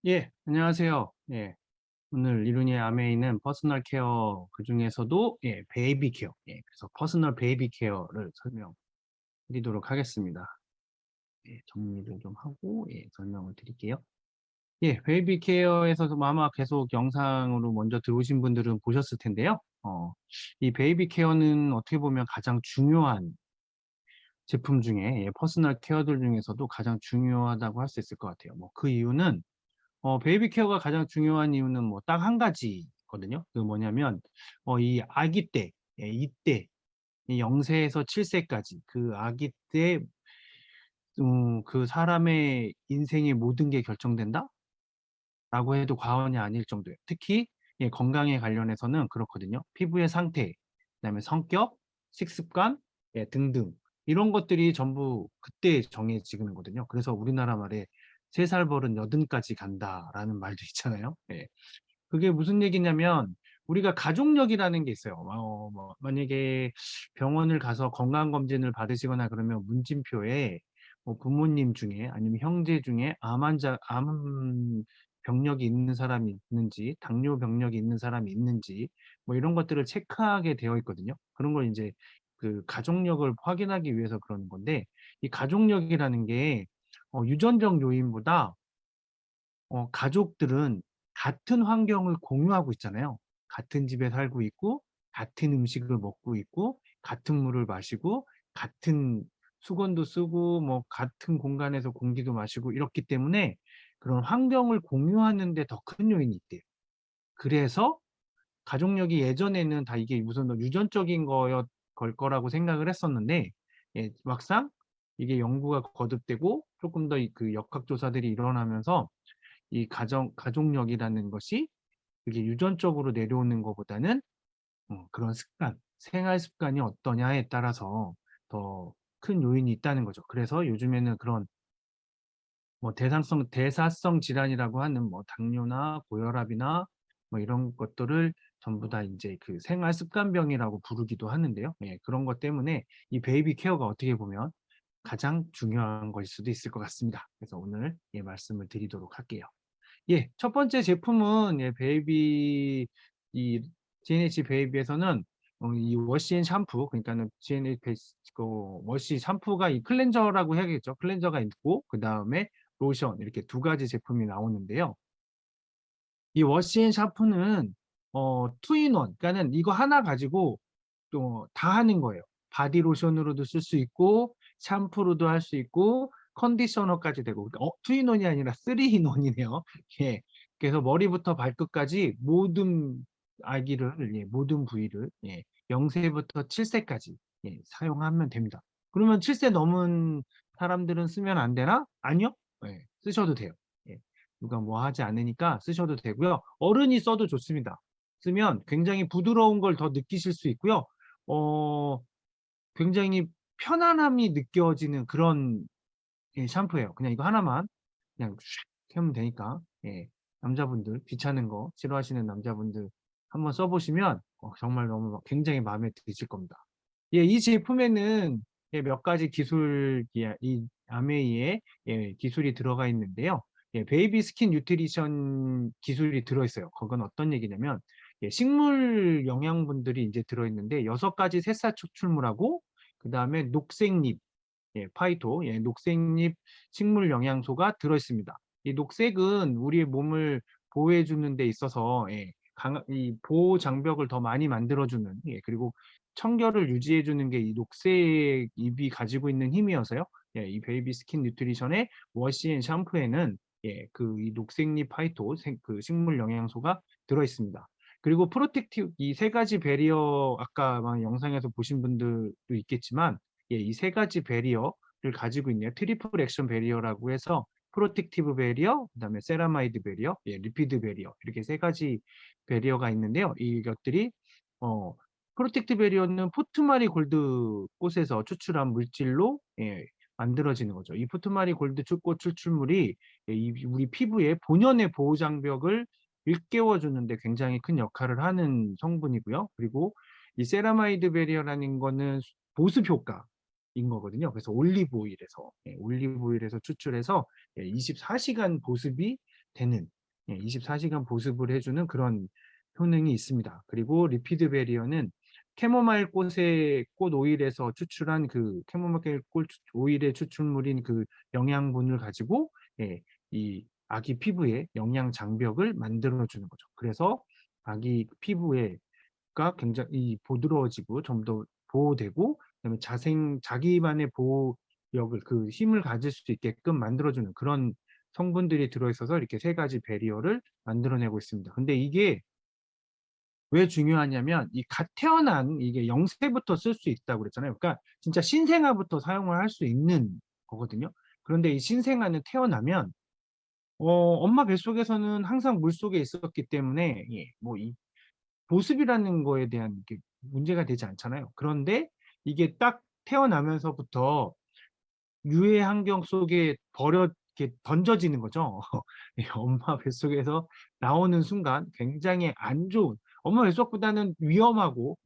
예, 안녕하세요. 예, 오늘 이룬이 암에 있는 퍼스널 케어 그중에서도 베이비 케어. 그래서 퍼스널 베이비 케어를 설명드리도록 하겠습니다. 정리를 좀 하고 설명을 드릴게요. 베이비 케어에서도 아마 계속 영상으로 먼저 들어오신 분들은 보셨을 텐데요. 이 베이비 케어는 어떻게 보면 가장 중요한 제품 중에 퍼스널 케어들 중에서도 가장 중요하다고 할 수 있을 것 같아요. 뭐 그 이유는 베이비 케어가 가장 중요한 이유는 뭐 딱 한 가지거든요. 그 뭐냐면 이 아기 때, 이때 이 0세에서 7세까지 그 아기 때 그 사람의 인생의 모든 게 결정된다라고 해도 과언이 아닐 정도예요. 특히 건강에 관련해서는 그렇거든요. 피부의 상태, 그다음에 성격, 식습관 등등 이런 것들이 전부 그때 정해지는 거거든요. 그래서 우리나라 말에 3살 버른 여든까지 간다라는 말도 있잖아요. 그게 무슨 얘기냐면 우리가 가족력이라는 게 있어요. 뭐 만약에 병원을 가서 건강검진을 받으시거나 그러면 문진표에 뭐 부모님 중에 아니면 형제 중에 암 병력이 있는 사람이 있는지, 당뇨 병력이 있는 사람이 있는지, 뭐 이런 것들을 체크하게 되어 있거든요. 그런 걸 이제 그 가족력을 확인하기 위해서 그러는 건데, 이 가족력이라는 게 유전적 요인보다 가족들은 같은 환경을 공유하고 있잖아요. 같은 집에 살고 있고, 같은 음식을 먹고 있고, 같은 물을 마시고, 같은 수건도 쓰고, 뭐, 같은 공간에서 공기도 마시고, 이렇기 때문에 그런 환경을 공유하는 데 더 큰 요인이 있대요. 그래서 가족력이 예전에는 다 이게 무슨 뭐 유전적인 걸 거라고 생각을 했었는데, 막상 이게 연구가 거듭되고, 조금 더 그 역학조사들이 일어나면서 이 가족력이라는 것이 그게 유전적으로 내려오는 것보다는 그런 습관, 생활 습관이 어떠냐에 따라서 더 큰 요인이 있다는 거죠. 그래서 요즘에는 그런 뭐 대사성 질환이라고 하는 뭐 당뇨나 고혈압이나 뭐 이런 것들을 전부 다 이제 그 생활 습관병이라고 부르기도 하는데요. 그런 것 때문에 이 베이비 케어가 어떻게 보면 가장 중요한 것일 수도 있을 것 같습니다. 그래서 오늘 말씀을 드리도록 할게요. 첫 번째 제품은 베이비 이 GNH 베이비에서는 이 워시 앤 샴푸 그러니까는 GNH 그 워시 샴푸가 이 클렌저라고 해야겠죠. 클렌저가 있고 그다음에 로션 이렇게 두 가지 제품이 나오는데요. 이 워시 앤 샴푸는 투인원 그러니까는 이거 하나 가지고 또 다 하는 거예요. 바디 로션으로도 쓸 수 있고 샴푸로도 할 수 있고 컨디셔너까지 되고 그러니까 투인원이 아니라 쓰리인원이네요. 예. 그래서 머리부터 발끝까지 모든 아기를 모든 부위를 0세부터 7세까지 사용하면 됩니다. 그러면 7세 넘은 사람들은 쓰면 안 되나? 아니요. 쓰셔도 돼요. 예. 누가 뭐 하지 않으니까 쓰셔도 되고요. 어른이 써도 좋습니다. 쓰면 굉장히 부드러운 걸 더 느끼실 수 있고요. 어 굉장히 편안함이 느껴지는 그런 샴푸예요. 그냥 이거 하나만 그냥 샥 하면 되니까. 남자분들 귀찮은 거 싫어하시는 남자분들 한번 써 보시면 정말 너무 굉장히 마음에 드실 겁니다. 이 제품에는 몇 가지 이 아메이의 기술이 들어가 있는데요. 베이비 스킨 뉴트리션 기술이 들어 있어요. 그건 어떤 얘기냐면 식물 영양분들이 이제 들어 있는데 6가지 새싹 추출물하고 그다음에 녹색잎 파이토, 녹색잎 식물 영양소가 들어 있습니다. 이 녹색은 우리의 몸을 보호해 주는 데 있어서 이 보호 장벽을 더 많이 만들어 주는 그리고 청결을 유지해 주는 게 이 녹색 잎이 가지고 있는 힘이어서요. 이 베이비 스킨 뉴트리션의 워시 앤 샴푸에는 그 이 녹색잎 파이토 그 식물 영양소가 들어 있습니다. 그리고 프로텍티브 이 3가지 배리어 아까 막 영상에서 보신 분들도 있겠지만 이 3가지 배리어를 가지고 있네요. 트리플 액션 배리어라고 해서 프로텍티브 배리어, 그다음에 세라마이드 배리어, 리피드 배리어 이렇게 3가지 배리어가 있는데요. 이것들이 어 프로텍티브 배리어는 포트마리 골드 꽃에서 추출한 물질로 만들어지는 거죠. 이 포트마리 골드 꽃 추출물이 우리 피부의 본연의 보호 장벽을 일깨워 주는데 굉장히 큰 역할을 하는 성분이고요. 그리고 이 세라마이드 배리어라는 거는 보습 효과인 거거든요. 그래서 올리브 오일에서 추출해서 24시간 보습이 되는 24시간 보습을 해주는 그런 효능이 있습니다. 그리고 리피드 베리어는 캐모마일 꽃의 꽃 오일에서 추출한 그 캐모마일 꽃 오일의 추출물인 그 영양분을 가지고 이 아기 피부에 영양 장벽을 만들어 주는 거죠. 그래서 아기 피부에가 굉장히 보드러워지고 좀 더 보호되고, 그다음에 자기만의 보호력을 그 힘을 가질 수 있게끔 만들어주는 그런 성분들이 들어있어서 이렇게 세 가지 배리어를 만들어내고 있습니다. 근데 이게 왜 중요하냐면 이 갓 태어난 이게 0세부터 쓸 수 있다고 그랬잖아요. 그러니까 진짜 신생아부터 사용을 할 수 있는 거거든요. 그런데 이 신생아는 태어나면 엄마 뱃속에서는 항상 물속에 있었기 때문에 뭐이 보습이라는 거에 대한 게 문제가 되지 않잖아요. 그런데 이게 딱 태어나면서부터 유해 환경 속에 이렇게 던져지는 거죠. 엄마 뱃속에서 나오는 순간 굉장히 안 좋은, 엄마 뱃속보다는 위험하고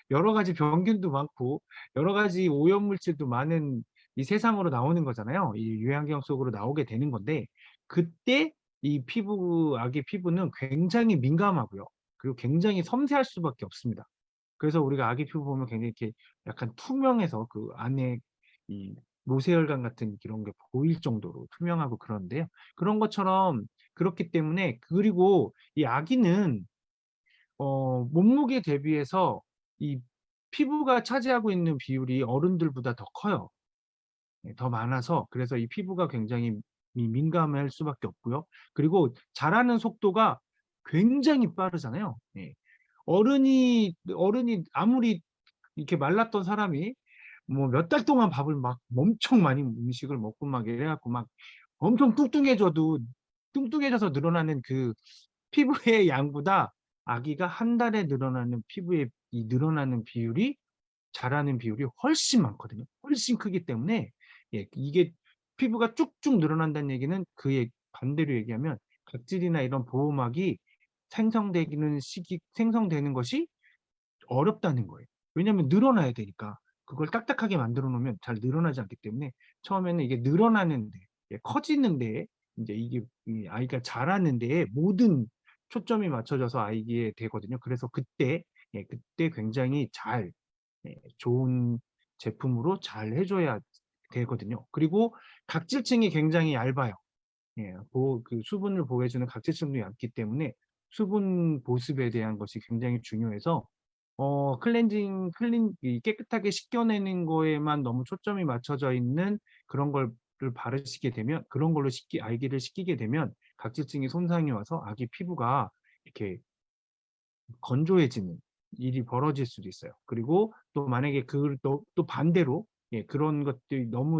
여러 가지 병균도 많고 여러 가지 오염물질도 많은 이 세상으로 나오는 거잖아요. 이 유해 환경 속으로 나오게 되는 건데, 그때 이 아기 피부는 굉장히 민감하고요. 그리고 굉장히 섬세할 수밖에 없습니다. 그래서 우리가 아기 피부 보면 굉장히 이렇게 약간 투명해서 그 안에 이 모세혈관 같은 이런 게 보일 정도로 투명하고 그런데요. 그런 것처럼 그렇기 때문에, 그리고 이 아기는 몸무게 대비해서 이 피부가 차지하고 있는 비율이 어른들보다 더 커요. 더 많아서, 그래서 이 피부가 굉장히 민감할 수밖에 없고요. 그리고 자라는 속도가 굉장히 빠르잖아요. 어른이 아무리 이렇게 말랐던 사람이 뭐 몇 달 동안 밥을 막 엄청 많이 음식을 먹고 막 이래갖고 막 엄청 뚱뚱해져서 늘어나는 그 피부의 양보다 아기가 한 달에 늘어나는 피부의 이 늘어나는 비율이, 자라는 비율이 훨씬 많거든요. 훨씬 크기 때문에 이게 피부가 쭉쭉 늘어난다는 얘기는 그의 반대로 얘기하면 각질이나 이런 보호막이 생성되는 것이 어렵다는 거예요. 왜냐하면 늘어나야 되니까. 그걸 딱딱하게 만들어 놓으면 잘 늘어나지 않기 때문에 처음에는 이게 늘어나는 데, 커지는 데에 이제 이게 이 아이가 자라는 데에 모든 초점이 맞춰져서 아이게 되거든요. 그래서 그때 굉장히 좋은 제품으로 잘 해줘야 되거든요. 그리고 각질층이 굉장히 얇아요. 그 수분을 보호해주는 각질층도 얇기 때문에 수분 보습에 대한 것이 굉장히 중요해서 깨끗하게 씻겨내는 거에만 너무 초점이 맞춰져 있는 그런 걸 바르시게 되면, 그런 걸로 아기를 씻기게 되면 각질층이 손상이 와서 아기 피부가 이렇게 건조해지는 일이 벌어질 수도 있어요. 그리고 또 만약에 또 반대로 그런 것들이 너무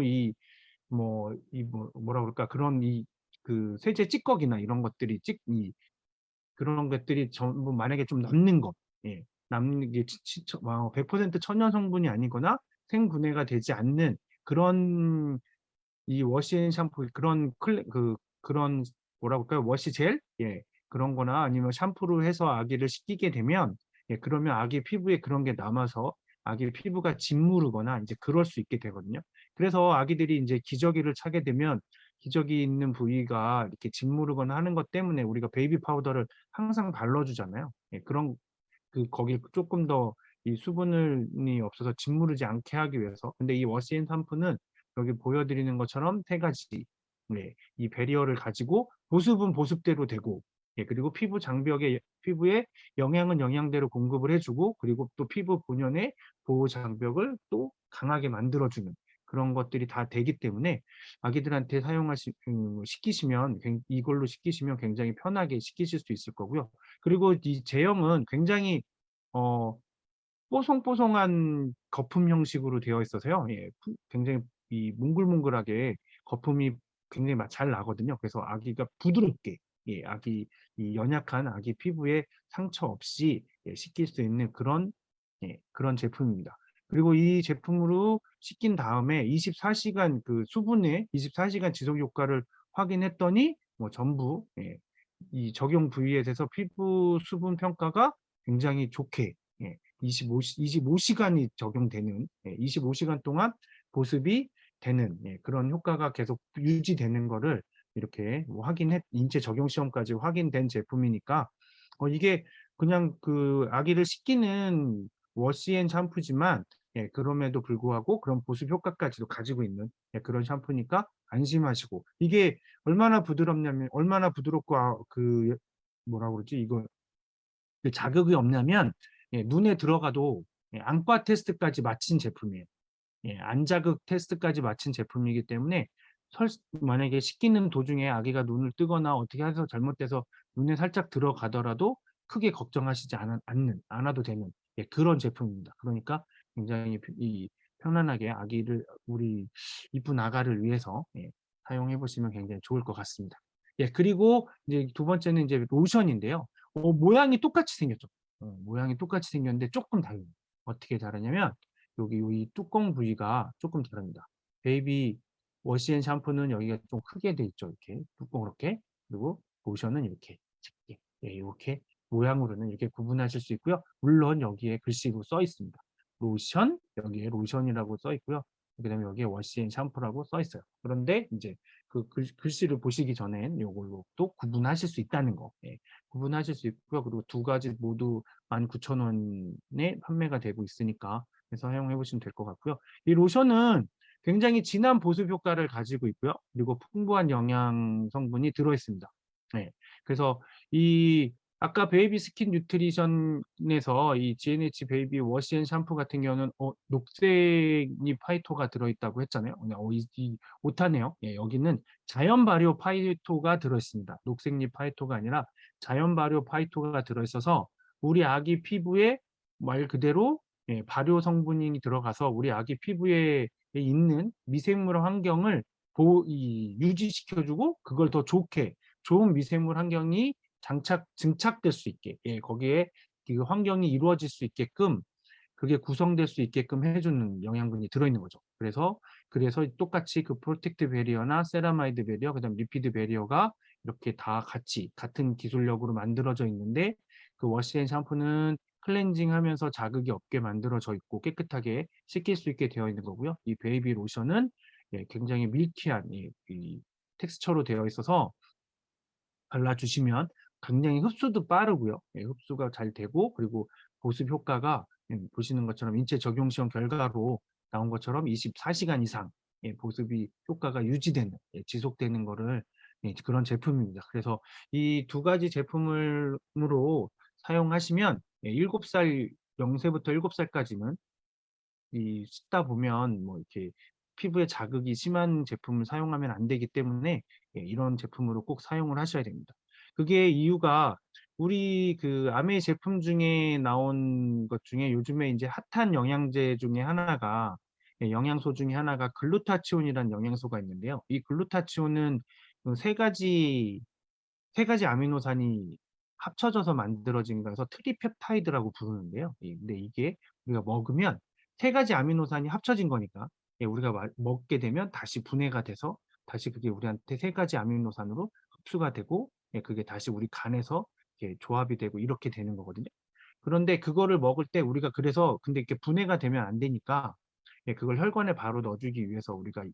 뭐라 그럴까, 그런 그 세제 찌꺼기나 이런 것들이 그런 것들이 전부 만약에 좀 남는 것, 남는 게 100% 천연 성분이 아니거나 생분해가 되지 않는 그런 이 워시앤샴푸, 그런 뭐라 그럴까요? 워시젤? 그런 거나 아니면 샴푸를 해서 아기를 씻기게 되면 그러면 아기 피부에 그런 게 남아서 아기 피부가 짓무르거나 이제 그럴 수 있게 되거든요. 그래서 아기들이 이제 기저귀를 차게 되면 기저귀 있는 부위가 이렇게 짓무르거나 하는 것 때문에 우리가 베이비 파우더를 항상 발라주잖아요. 거기 조금 더 이 수분이 없어서 짓무르지 않게 하기 위해서. 근데 이 워시앤 샴푸는 여기 보여드리는 것처럼 세 가지 이 배리어를 가지고 보습은 보습대로 되고, 그리고 피부에 영양은 영양대로 공급을 해주고, 그리고 또 피부 본연의 보호 장벽을 또 강하게 만들어주는 그런 것들이 다 되기 때문에 아기들한테 이걸로 씻기시면 굉장히 편하게 씻기실 수 있을 거고요. 그리고 이 제형은 굉장히 어, 뽀송뽀송한 거품 형식으로 되어 있어서요. 굉장히 이 몽글몽글하게 거품이 굉장히 잘 나거든요. 그래서 아기가 부드럽게, 이 연약한 아기 피부에 상처 없이 씻길 수 있는 그런 제품입니다. 그리고 이 제품으로 씻긴 다음에 24시간 그 수분의 24시간 지속 효과를 확인했더니 뭐 전부 이 적용 부위에 대해서 피부 수분 평가가 굉장히 좋게 25시간이 적용되는 25시간 동안 보습이 되는 그런 효과가 계속 유지되는 거를 이렇게 인체 적용 시험까지 확인된 제품이니까 이게 그냥 그 아기를 씻기는 워시앤 샴푸지만 그럼에도 불구하고 그런 보습 효과까지도 가지고 있는 그런 샴푸니까 안심하시고 이게 얼마나 부드럽냐면 얼마나 부드럽고 그 뭐라 그러지 이거 그 자극이 없냐면 눈에 들어가도 안과 테스트까지 마친 제품이에요. 안자극 테스트까지 마친 제품이기 때문에 만약에 씻기는 도중에 아기가 눈을 뜨거나 어떻게 해서 잘못돼서 눈에 살짝 들어가더라도 크게 걱정하시지 않아도 되는 그런 제품입니다. 그러니까 굉장히 편안하게 우리 이쁜 아가를 위해서 사용해 보시면 굉장히 좋을 것 같습니다. 그리고 이제 두 번째는 이제 로션인데요. 모양이 똑같이 생겼죠. 모양이 똑같이 생겼는데 조금 달라요. 어떻게 다르냐면 여기 이 뚜껑 부위가 조금 다릅니다. 베이비 워시앤 샴푸는 여기가 좀 크게 돼 있죠. 이렇게 뚜껑 이렇게. 그리고 로션은 이렇게 작게 이렇게 모양으로는 이렇게 구분하실 수 있고요. 물론 여기에 글씨로 써 있습니다. 로션 여기에 로션이라고 써 있고요. 그다음에 여기에 워시앤 샴푸라고 써 있어요. 그런데 이제 그 글씨를 보시기 전엔 이걸로 또 구분하실 수 있다는 거. 구분하실 수 있고요. 그리고 두 가지 모두 19,000원에 판매가 되고 있으니까 사용해 보시면 될 것 같고요. 이 로션은 굉장히 진한 보습 효과를 가지고 있고요. 그리고 풍부한 영양 성분이 들어 있습니다. 그래서 이 아까 베이비 스킨 뉴트리션에서 이 GNH 베이비 워시앤 샴푸 같은 경우는 녹색잎 파이토가 들어 있다고 했잖아요. 이 오타네요. 여기는 자연 발효 파이토가 들어 있습니다. 녹색잎 파이토가 아니라 자연 발효 파이토가 들어 있어서 우리 아기 피부에 말 그대로 발효 성분이 들어가서 우리 아기 피부에 있는 미생물 환경을 유지시켜주고 그걸 더 좋은 미생물 환경이 증착될 수 있게 거기에 그 환경이 이루어질 수 있게끔 그게 구성될 수 있게끔 해주는 영양분이 들어있는 거죠. 그래서 똑같이 그 프로텍트 베리어나 세라마이드 베리어, 그다음 리피드 베리어가 이렇게 다 같은 기술력으로 만들어져 있는데 그 워시앤 샴푸는 클렌징 하면서 자극이 없게 만들어져 있고 깨끗하게 씻길 수 있게 되어 있는 거고요. 이 베이비 로션은 굉장히 밀키한 이 텍스처로 되어 있어서 발라주시면 굉장히 흡수도 빠르고요. 흡수가 잘 되고 그리고 보습 효과가 보시는 것처럼 인체 적용 시험 결과로 나온 것처럼 24시간 이상 보습이 효과가 유지되는 지속되는 거를 그런 제품입니다. 그래서 이 두 가지 제품으로 사용하시면 7살 0세부터 7살까지는 이 씻다 보면 뭐 이렇게 피부에 자극이 심한 제품을 사용하면 안 되기 때문에 이런 제품으로 꼭 사용을 하셔야 됩니다. 그게 이유가 우리 그 아메 제품 중에 나온 것 중에 요즘에 이제 핫한 영양제 중에 하나가 영양소 중에 하나가 글루타치온이라는 영양소가 있는데요. 이 글루타치온은 세 가지 아미노산이 합쳐져서 만들어진 거라서 트리펩타이드라고 부르는데요. 근데 이게 우리가 먹으면 세 가지 아미노산이 합쳐진 거니까 우리가 먹게 되면 다시 분해가 돼서 다시 그게 우리한테 세 가지 아미노산으로 흡수가 되고 그게 다시 우리 간에서 이렇게 조합이 되고 이렇게 되는 거거든요. 그런데 그거를 먹을 때 우리가 근데 이렇게 분해가 되면 안 되니까 그걸 혈관에 바로 넣어주기 위해서 우리가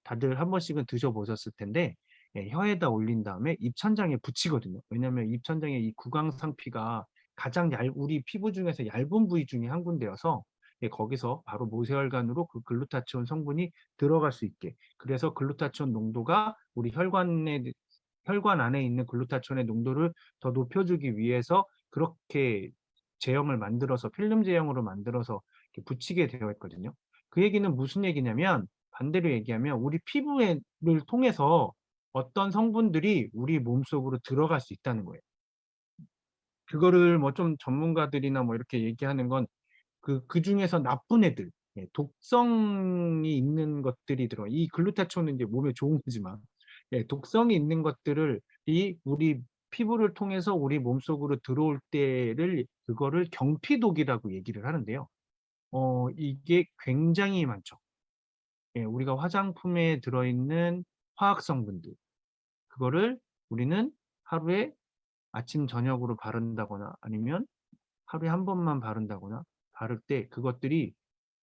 다들 한 번씩은 드셔보셨을 텐데 혀에다 올린 다음에 입천장에 붙이거든요. 왜냐하면 입천장에 이 구강상피가 우리 피부 중에서 얇은 부위 중에 한 군데여서 거기서 바로 모세혈관으로 그 글루타치온 성분이 들어갈 수 있게 그래서 글루타치온 농도가 우리 혈관 안에 있는 글루타치온의 농도를 더 높여주기 위해서 그렇게 필름 제형으로 만들어서 이렇게 붙이게 되어 있거든요. 그 얘기는 무슨 얘기냐면 반대로 얘기하면 우리 피부를 통해서 어떤 성분들이 우리 몸속으로 들어갈 수 있다는 거예요. 그거를 뭐 좀 전문가들이나 뭐 이렇게 얘기하는 건 그 중에서 나쁜 애들, 독성이 있는 것들이 이 글루타치온은 이제 몸에 좋은 거지만, 독성이 있는 것들을 우리 피부를 통해서 우리 몸속으로 들어올 그거를 경피독이라고 얘기를 하는데요. 이게 굉장히 많죠. 우리가 화장품에 들어있는 화학 성분들, 그거를 우리는 하루에 아침, 저녁으로 바른다거나 아니면 하루에 한 번만 바른다거나 바를 때 그것들이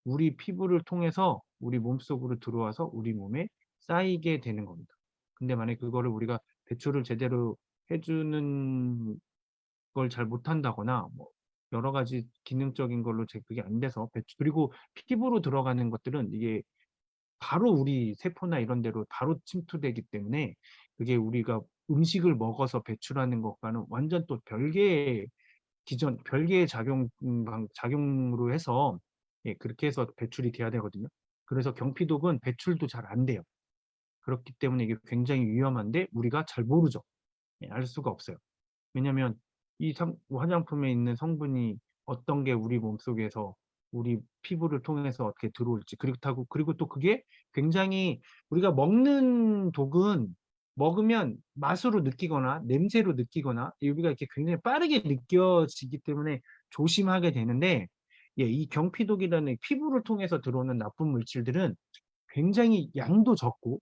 우리 피부를 통해서 우리 몸속으로 들어와서 우리 몸에 쌓이게 되는 겁니다. 근데 만약에 그거를 우리가 배출을 제대로 해 주는 걸 잘 못한다거나 뭐 여러 가지 기능적인 걸로 그게 안 돼서 그리고 피부로 들어가는 것들은 이게 바로 우리 세포나 이런 데로 바로 침투되기 때문에 그게 우리가 음식을 먹어서 배출하는 것과는 완전 또 별개의 별개의 작용으로 해서 예 그렇게 해서 배출이 돼야 되거든요. 그래서 경피독은 배출도 잘 안 돼요. 그렇기 때문에 이게 굉장히 위험한데 우리가 잘 모르죠. 예 알 수가 없어요. 왜냐면 이 화장품에 있는 성분이 어떤 게 우리 몸속에서 우리 피부를 통해서 어떻게 들어올지 그리고 또 그게 굉장히 우리가 먹는 독은 먹으면 맛으로 느끼거나 냄새로 느끼거나 우리가 이렇게 굉장히 빠르게 느껴지기 때문에 조심하게 되는데 예 이 경피독이라는 피부를 통해서 들어오는 나쁜 물질들은 굉장히 양도 적고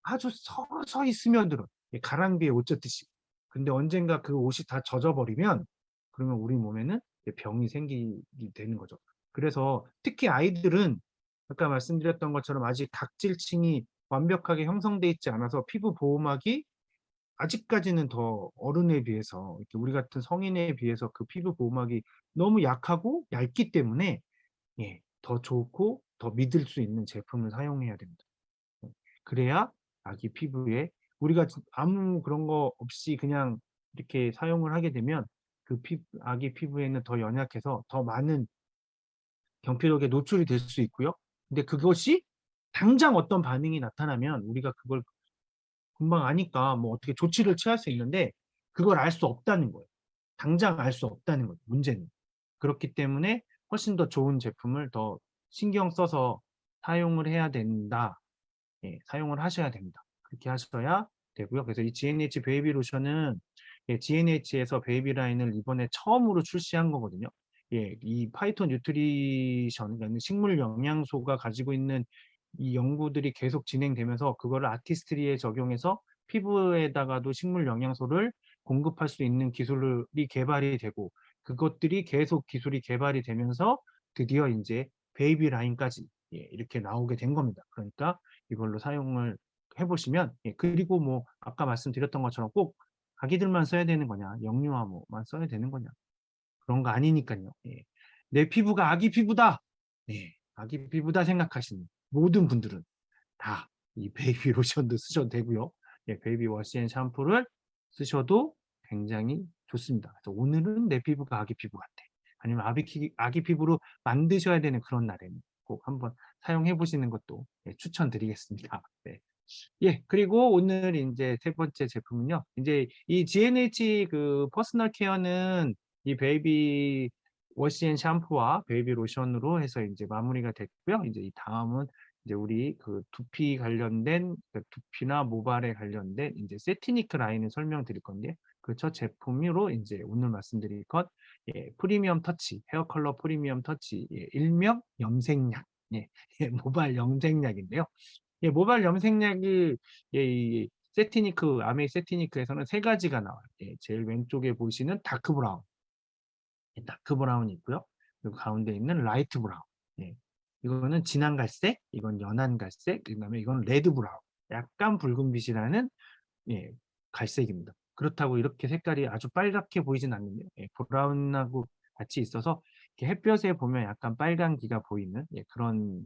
아주 서서히 스며들어요. 예 가랑비에 옷 젖듯이. 근데 언젠가 그 옷이 다 젖어 버리면 그러면 우리 몸에는 이제 병이 생기게 되는 거죠. 그래서 특히 아이들은 아까 말씀드렸던 것처럼 아직 각질층이 완벽하게 형성돼 있지 않아서 피부 보호막이 아직까지는 더 어른에 비해서 이렇게 우리 같은 성인에 비해서 그 피부 보호막이 너무 약하고 얇기 때문에 예 더 좋고 더 믿을 수 있는 제품을 사용해야 됩니다. 어 그래야 아기 피부에 우리가 아무 그런 거 없이 그냥 이렇게 사용을 하게 되면 그 아기 피부에는 더 연약해서 더 많은 경피독에 노출이 될 수 있고요. 근데 그것이 당장 어떤 반응이 나타나면 우리가 그걸 금방 아니까 뭐 어떻게 조치를 취할 수 있는데 그걸 알 수 없다는 거예요. 당장 알 수 없다는 거죠, 문제는. 그렇기 때문에 훨씬 더 좋은 제품을 더 신경 써서 사용을 해야 된다. 예 사용을 하셔야 됩니다. 그렇게 하셔야 되고요. 그래서 이 GNH 베이비 로션은 예 GNH에서 베이비 라인을 이번에 처음으로 출시한 거거든요. 예 이 파이토 뉴트리션 그러니까 식물 영양소가 가지고 있는 이 연구들이 계속 진행되면서 그거를 아티스트리에 적용해서 피부에다가도 식물 영양소를 공급할 수 있는 기술이 개발이 되고 그것들이 계속 기술이 개발이 되면서 드디어 인제 베이비 라인까지 예 이렇게 나오게 된 겁니다. 그러니까 이걸로 사용을 해 보시면 예 그리고 뭐 아까 말씀드렸던 것처럼 꼭 아기들만 써야 되는 거냐, 영유아 뭐만 써야 되는 거냐 그런 거 아니니깐요. 예. '내 피부가 아기 피부다.' 예. '아기 피부다.' 생각하시는 모든 분들은 다 이 베이비 로션도 쓰셔도 되고요. 예 베이비 워시 앤 샴푸를 쓰셔도 굉장히 좋습니다. 그래서 '오늘은 내 피부가 아기 피부 같아.' 아니면 아기 피부로 만드셔야 되는 그런 날에는 꼭 한번 사용해 보시는 것도 예 추천드리겠습니다. 네. 예. 그리고 오늘 인제 세 번째 제품은요. 인제 이 GNH 그 퍼스널 케어는 이 베이비 워시 앤 샴푸와 베이비 로션으로 해서 인제 마무리가 됐고요. 인제 이 다음은 이제 우리 그 두피 관련된 두피나 모발에 관련된 인제 세티니크 라인을 설명드릴 건데 그 첫 제품으로 인제 오늘 말씀드릴 것 예 프리미엄 터치 헤어 컬러 프리미엄 터치 예 일명 염색약 예 예 모발 염색약인데요. 예 모발 염색약이 예 이 세티니크 아메이 세티니크에서는 세 가지가 나와요. 예 제일 왼쪽에 보시는 다크 브라운 예 다크 브라운이 있고요. 그리고 가운데 있는 라이트 브라운 예 이거는 진한 갈색, 이건 연한 갈색, 그다음에 이건 레드 브라운 약간 붉은빛이 나는 예 갈색입니다. 그렇다고 이렇게 색깔이 아주 빨갛게 보이진 않는데요. 예 브라운하고 같이 있어서 이렇게 햇볕에 보면 약간 빨간기가 보이는 예 그런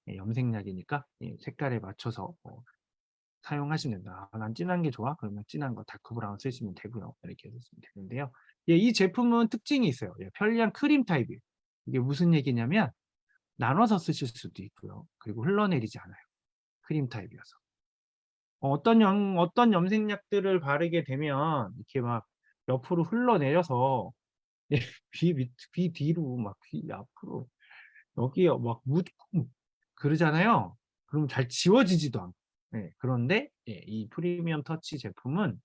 예 염색약이니까 예 색깔에 맞춰서 사용하시면 된다. '아 난 진한 게 좋아.' 그러면 진한 거 다크 브라운 쓰시면 되고요. 이렇게 쓰시면 되는데요. 예 이 제품은 특징이 있어요. 예 편리한 크림 타입이에요. 이게 무슨 얘기냐면 나눠서 쓰실 수도 있고요. 그리고 흘러내리지 않아요, 크림 타입이어서. 어떤 염색약들을 바르게 되면 이렇게 막 옆으로 흘러내려서 예 귀 뒤로 막 귀 앞으로 여기에 막 묻고 그러잖아요. 그럼 잘 지워지지도 않고. 예 그런데 예 이 프리미엄 터치 제품은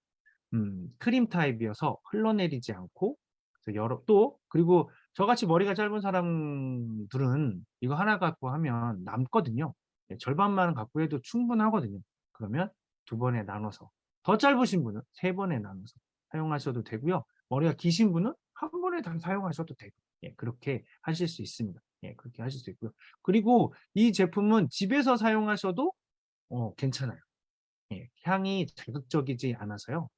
크림 타입이어서 흘러내리지 않고 그래서 그리고 저같이 머리가 짧은 사람들은 이거 하나 갖고 하면 남거든요. 예 절반만 갖고 해도 충분하거든요. 그러면 두 번에 나눠서 더 짧으신 분은 세 번에 나눠서 사용하셔도 되고요. 머리가 기신 분은 한 번에 다 사용하셔도 되고 예 그렇게 하실 수 있습니다. 예 그렇게 하실 수 있고요. 그리고 이 제품은 집에서 사용하셔도 괜찮아요. 향이 자극적이지 않아서요.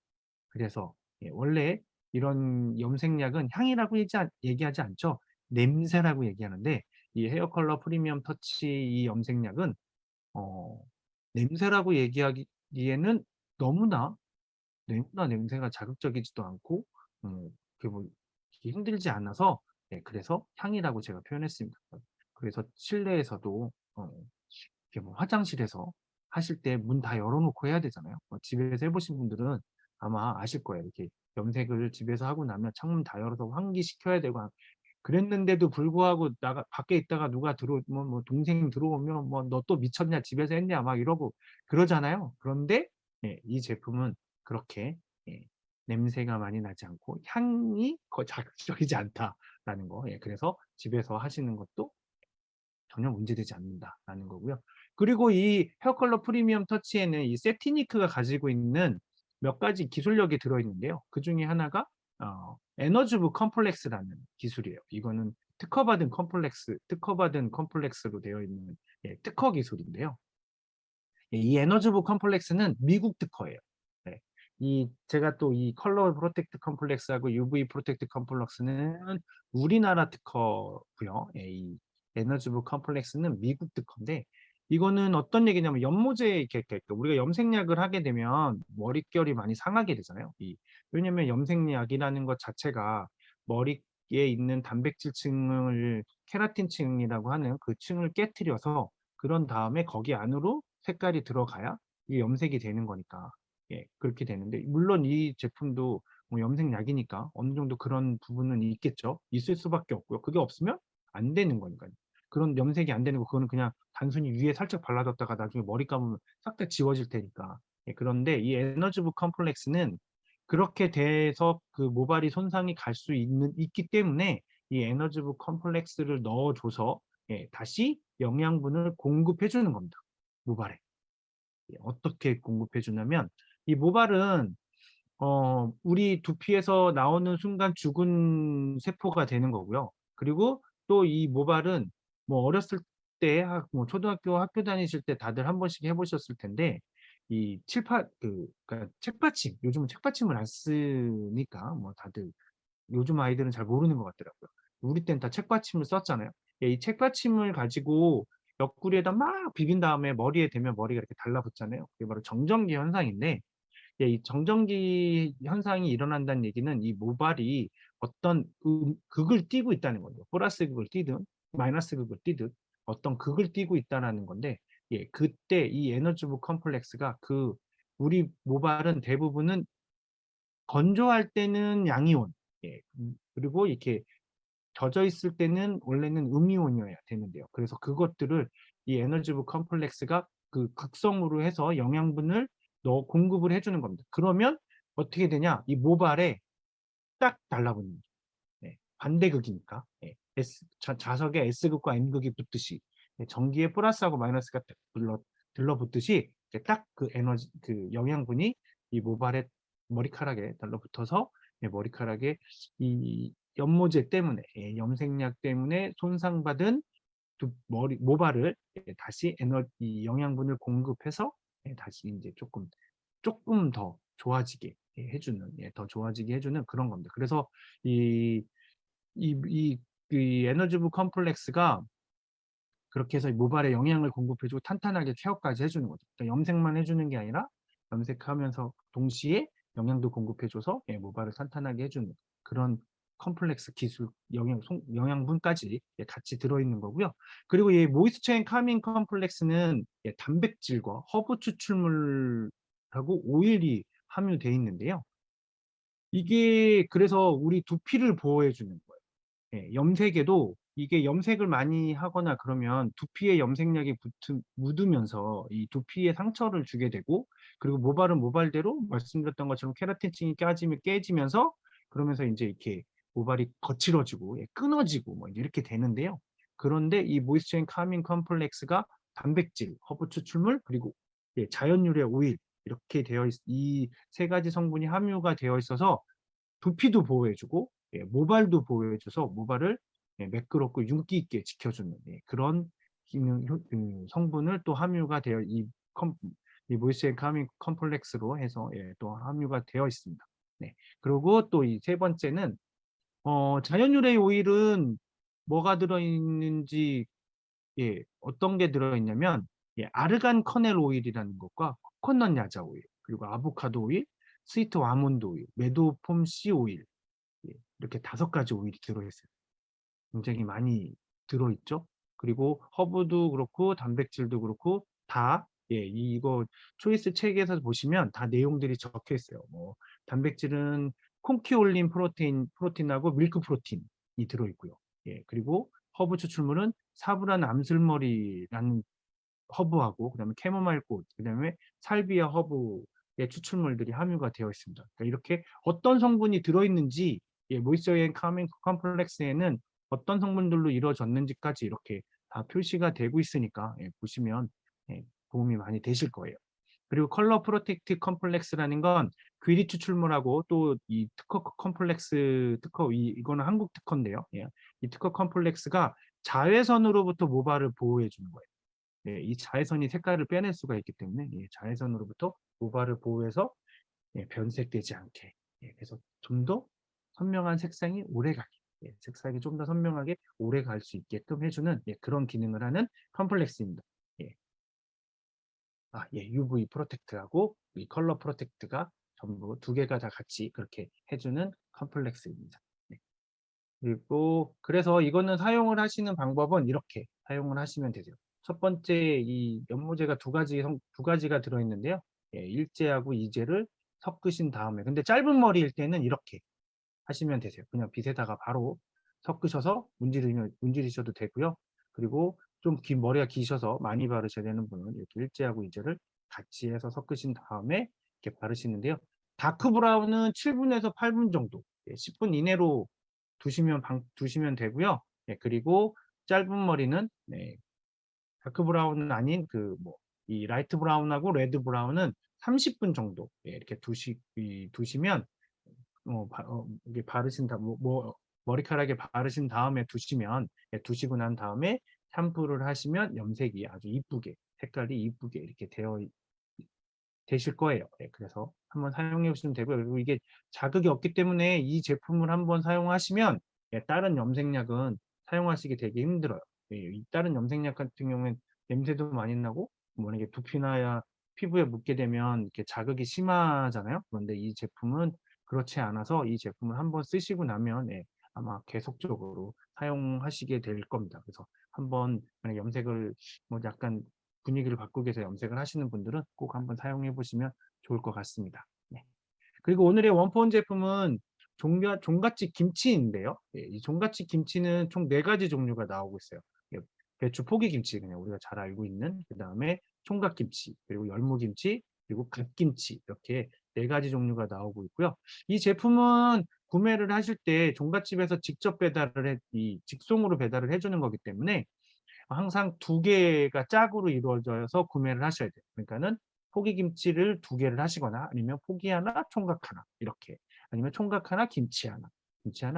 그래서 원래 이런 염색약은 향이라고 얘기하지 않죠. 냄새라고 얘기하는데 이 헤어 컬러 프리미엄 터치 이 염색약은 어 냄새라고 얘기하기에는 너무나 너무나 냄새가 자극적이지도 않고 그게 뭐 이렇게 힘들지 않아서 그래서 향이라고 제가 표현했습니다. 그래서 실내에서도 이렇게 뭐 화장실에서 하실 때 문 다 열어 놓고 해야 되잖아요. 집에서 해 보신 분들은 아마 아실 거예요. 이렇게 염색을 집에서 하고 나면 창문 다 열어서 환기시켜야 되고 그랬는데도 불구하고 나가 밖에 있다가 누가 들어오면 뭐 동생 들어오면 뭐 "너 또 미쳤냐? 집에서 했냐?" 막 이러고 그러잖아요. 그런데 이 제품은 그렇게 예 냄새가 많이 나지 않고 향이 자극적이지 않다라는 거. 그래서 집에서 하시는 것도 전혀 문제되지 않는다라는 거고요. 그리고 이 헤어 컬러 프리미엄 터치에는 이 세티니크가 가지고 있는 몇 가지 기술력이 들어 있는데요. 그중에 하나가 에너지브 컴플렉스라는 기술이에요. 이거는 특허받은 컴플렉스로 되어 있는 특허 기술인데요. 이 에너지브 컴플렉스는 미국 특허예요. 네. 이 제가 또 이 컬러 프로텍트 컴플렉스하고 UV 프로텍트 컴플렉스는 우리나라 특허고요. 이 에너지브 컴플렉스는 미국 특허인데 이거는 어떤 얘기냐면 연모제 이렇게 우리가 염색약을 하게 되면 머릿결이 많이 상하게 되잖아요. 왜냐면 염색약이라는 것 자체가 머리에 있는 단백질층을 케라틴층이라고 하는 그 층을 깨트려서 그런 다음에 거기 안으로 색깔이 들어가야 이게 염색이 되는 거니까 그렇게 되는데 물론 이 제품도 뭐 염색약이니까 어느 정도 그런 부분은 있겠죠. 있을 수밖에 없고요. 그게 없으면 안 되는 거니까요. 그런 염색이 안 되는 거 그거는 그냥 단순히 위에 살짝 발라뒀다가 나중에 머리 감으면 싹 다 지워질 테니까. 그런데 이 에너지브 컴플렉스는 그렇게 돼서 그 모발이 손상이 갈 수 있기 때문에 이 에너지브 컴플렉스를 넣어 줘서 다시 영양분을 공급해 주는 겁니다, 모발에. 어떻게 공급해 주냐면 이 모발은 우리 두피에서 나오는 순간 죽은 세포가 되는 거고요. 그리고 또 이 모발은 뭐 어렸을 때 뭐 초등학교 학교 다니실 때 다들 한 번씩 해 보셨을 텐데 이 칠파 그러니까 책받침 요즘은 책받침을 안 쓰니까 뭐 다들 요즘 아이들은 잘 모르는 것 같더라고요. 우리 때는 다 책받침을 썼잖아요. 이 책받침을 가지고 옆구리에다 막 비빈 다음에 머리에 대면 머리가 이렇게 달라붙잖아요. 그게 바로 정전기 현상인데 이 정전기 현상이 일어난다는 얘기는 이 모발이 어떤 극을 띠고 있다는 거죠. 플러스 극을 띠든 마이너스 극을 띠든 어떤 극을 띠고 있다라는 건데 그때 이 에너지부 컴플렉스가 우리 모발은 대부분은 건조할 때는 양이온 그리고 이렇게 젖어 있을 때는 원래는 음이온이어야 되는데요. 그래서 그것들을 이 에너지부 컴플렉스가 그 극성으로 해서 영양분을 공급을 해 주는 겁니다. 그러면 어떻게 되냐? 이 모발에 딱 달라붙는 거죠. 반대극이니까. 자석에 S극과 N극이 붙듯이 전기에 플러스하고 마이너스가 딱 들러붙듯이 딱 그 영양분이 이 모발에 머리카락에 달라붙어서 머리카락에 이 연모제 때문에 염색약 때문에 손상받은 모발을 다시 이 영양분을 공급해서 다시 이제 조금 더 좋아지게 해주는 더 좋아지게 해주는 그런 겁니다. 그래서 이 에너지부 컴플렉스가 그렇게 해서 모발에 영양을 공급해주고 탄탄하게 케어까지 해주는 거죠. 그러니까 염색만 해주는 게 아니라 염색하면서 동시에 영양도 공급해줘서 모발을 탄탄하게 해주는 그런 컴플렉스 기술 영양분까지 같이 들어있는 거고요. 그리고 이 모이스처 앤 카밍 컴플렉스는 단백질과 허브 추출물하고 오일이 함유되어 있는데요. 이게 그래서 우리 두피를 보호해 주는 거예요. 염색에도 이게 염색을 많이 하거나 그러면 두피에 염색약이 묻으면서 이 두피에 상처를 주게 되고 그리고 모발은 모발대로 말씀드렸던 것처럼 케라틴층이 깨지면서 그러면서 이제 이렇게 모발이 거칠어지고 끊어지고 뭐 이렇게 되는데요. 그런데 이 모이스처 앤 카밍 컴플렉스가 단백질, 허브 추출물 그리고 자연 유래 오일 이렇게 이 세 가지 성분이 함유가 되어 있어서 두피도 보호해주고 모발도 보호해줘서 모발을 매끄럽고 윤기 있게 지켜주는 그런 기능 성분을 또 함유가 되어 이 모이스처 카밍 컴플렉스로 해서 또 함유가 되어 있습니다. 네. 그리고 또 이 세 번째는 자연 유래 오일은 뭐가 들어있는지 어떤 게 들어있냐면 아르간 커넬 오일이라는 것과 코코넛 야자 오일, 그리고 아보카도 오일, 스위트 아몬드 오일, 메도폼 씨 오일 이렇게 5가지 오일이 들어있어요. 굉장히 많이 들어있죠. 그리고 허브도 그렇고 단백질도 그렇고 다 이거 초이스 책에서 보시면 다 내용들이 적혀 있어요. 뭐 단백질은 콩키올린 프로틴하고 밀크 프로틴이 들어있고요. 그리고 허브 추출물은 사브란 암슬머리라는 허브하고 그다음에 캐모마일 꽃, 그다음에 살비아 허브의 추출물들이 함유가 되어 있습니다. 그러니까 이렇게 어떤 성분이 들어있는지 모이스처 앤 카밍 컴플렉스에는 어떤 성분들로 이루어졌는지까지 이렇게 다 표시가 되고 있으니까 보시면 도움이 많이 되실 거예요. 그리고 컬러 프로텍트 컴플렉스라는 건 귀리 추출물하고 또 이 특허 컴플렉스 이거는 한국 특허인데요. 이 특허 컴플렉스가 자외선으로부터 모발을 보호해 주는 거예요. 이 자외선이 색깔을 빼낼 수가 있기 때문에 자외선으로부터 모발을 보호해서 변색되지 않게 그래서 좀 더 선명한 색상이 오래가게 색상이 좀 더 선명하게 오래 갈 수 있게끔 해주는 그런 기능을 하는 컴플렉스입니다. UV 프로텍트하고 이 컬러 프로텍트가 전부 2개가 다 같이 그렇게 해주는 컴플렉스입니다. 그리고 그래서 이거는 사용을 하시는 방법은 이렇게 사용을 하시면 되죠. 첫 번째 이 연모제가 두 가지가 들어있는데요. 일제하고 이제를 섞으신 다음에 근데 짧은 머리일 때는 이렇게 하시면 되세요. 그냥 빗에다가 바로 섞으셔서 문지르셔도 되고요. 그리고 좀 머리가 기셔서 많이 바르셔야 되는 분은 이렇게 일제하고 이제를 같이 해서 섞으신 다음에 이렇게 바르시는데요. 다크 브라운은 7분에서 8분 정도, 10분 이내로 두시면 되고요. 그리고 짧은 머리는 다크 브라운은 아닌 이 라이트 브라운하고 레드 브라운은 30분 정도 이렇게 두시면 이게 머리카락에 바르신 다음에 두시고 난 다음에 샴푸를 하시면 염색이 아주 이쁘게 색깔이 이쁘게 이렇게 되실 거예요. 그래서 한번 사용해 보시면 되고요. 그리고 이게 자극이 없기 때문에 이 제품을 한번 사용하시면 다른 염색약은 사용하시기 되게 힘들어요. 이 다른 염색약 같은 경우엔 냄새도 많이 나고 만약에 두피나 피부에 묻게 되면 이렇게 자극이 심하잖아요. 그런데 이 제품은 그렇지 않아서 이 제품을 한번 쓰시고 나면 아마 계속적으로 사용하시게 될 겁니다. 그래서 한번 만약 염색을 약간 분위기를 바꾸기 위해서 염색을 하시는 분들은 꼭 한번 사용해 보시면 좋을 것 같습니다. 그리고 오늘의 원포인 제품은 종갓집 김치인데요. 이 종갓집 김치는 총 4가지 종류가 나오고 있어요. 배추 포기김치, 그냥 우리가 잘 알고 있는, 그 다음에 총각김치, 그리고 열무김치, 그리고 갓김치, 이렇게 4가지 종류가 나오고 있고요. 이 제품은 구매를 하실 때 종갓집에서 직접 직송으로 배달을 해주는 거기 때문에 항상 2개가 짝으로 이루어져서 구매를 하셔야 돼요. 그러니까는 포기김치를 2개를 하시거나 아니면 포기 하나, 총각 하나 이렇게 아니면 총각 하나, 김치 하나,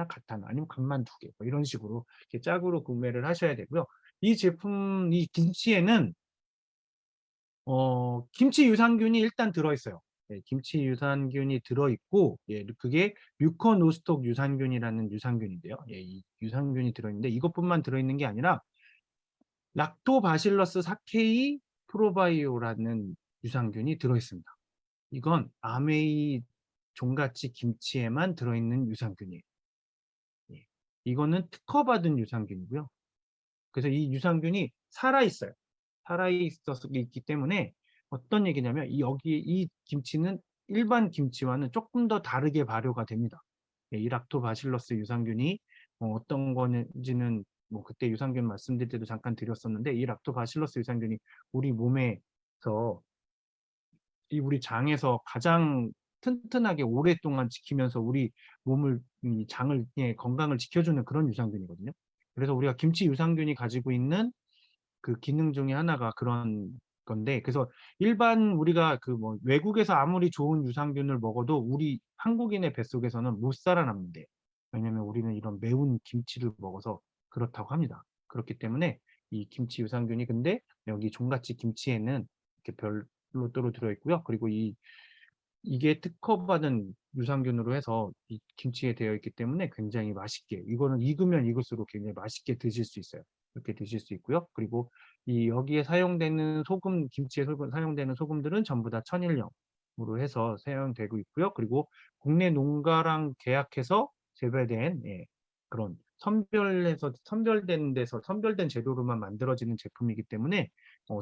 갓 하나 아니면 갓만 2개 뭐 이런 식으로 이렇게 짝으로 구매를 하셔야 되고요. 이 제품, 이 김치에는 김치 유산균이 일단 들어있어요. 김치 유산균이 들어있고 그게 뮤코노스톡 유산균이라는 유산균인데요. 이 유산균이 들어있는데 이것뿐만 들어있는 게 아니라 락토바실러스 사케이 프로바이오라는 유산균이 들어있습니다. 이건 아메이 종갓집 김치에만 들어있는 유산균이에요. 이거는 특허받은 유산균이고요. 그래서 이 유산균이 살아있어요. 살아있기 때문에 어떤 얘기냐면 이 김치는 일반 김치와는 조금 더 다르게 발효가 됩니다. 이 락토바실러스 유산균이 어떤 건지는 그때 유산균 말씀드릴 때도 잠깐 드렸었는데 이 락토바실러스 유산균이 우리 몸에서 우리 장에서 가장 튼튼하게 오랫동안 지키면서 우리 몸을 장을 건강을 지켜주는 그런 유산균이거든요. 그래서 우리가 김치 유산균이 가지고 있는 그 기능 중에 하나가 그런 건데 그래서 일반 우리가 외국에서 아무리 좋은 유산균을 먹어도 우리 한국인의 뱃속에서는 못 살아남는데 왜냐면 우리는 이런 매운 김치를 먹어서 그렇다고 합니다. 그렇기 때문에 이 김치 유산균이 근데 여기 종갓집 김치에는 이렇게 로또로 들어있고요. 그리고 이게 특허받은 유산균으로 해서 이 김치에 되어 있기 때문에 굉장히 맛있게, 이거는 익으면 익을수록 굉장히 맛있게 드실 수 있어요. 이렇게 드실 수 있고요. 그리고 여기에 사용되는 소금, 김치에 사용되는 소금들은 전부 다 천일염으로 해서 사용되고 있고요. 그리고 국내 농가랑 계약해서 재배된, 그런 선별된 재료로만 만들어지는 제품이기 때문에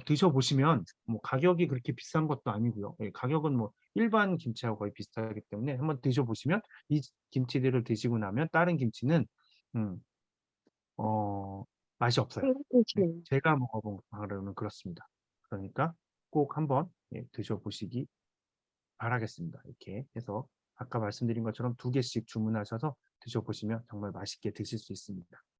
드셔보시면 뭐 가격이 그렇게 비싼 것도 아니고요. 가격은 뭐 일반 김치하고 거의 비슷하기 때문에 한번 드셔보시면, 이 김치들을 드시고 나면 다른 김치는 음, 어, 맛이 없어요. 네, 그렇죠. 제가 먹어본 바로는 그렇습니다. 그러니까 꼭 한번 드셔보시기 바라겠습니다. 이렇게 해서 아까 말씀드린 것처럼 2개씩 주문하셔서 드셔보시면 정말 맛있게 드실 수 있습니다.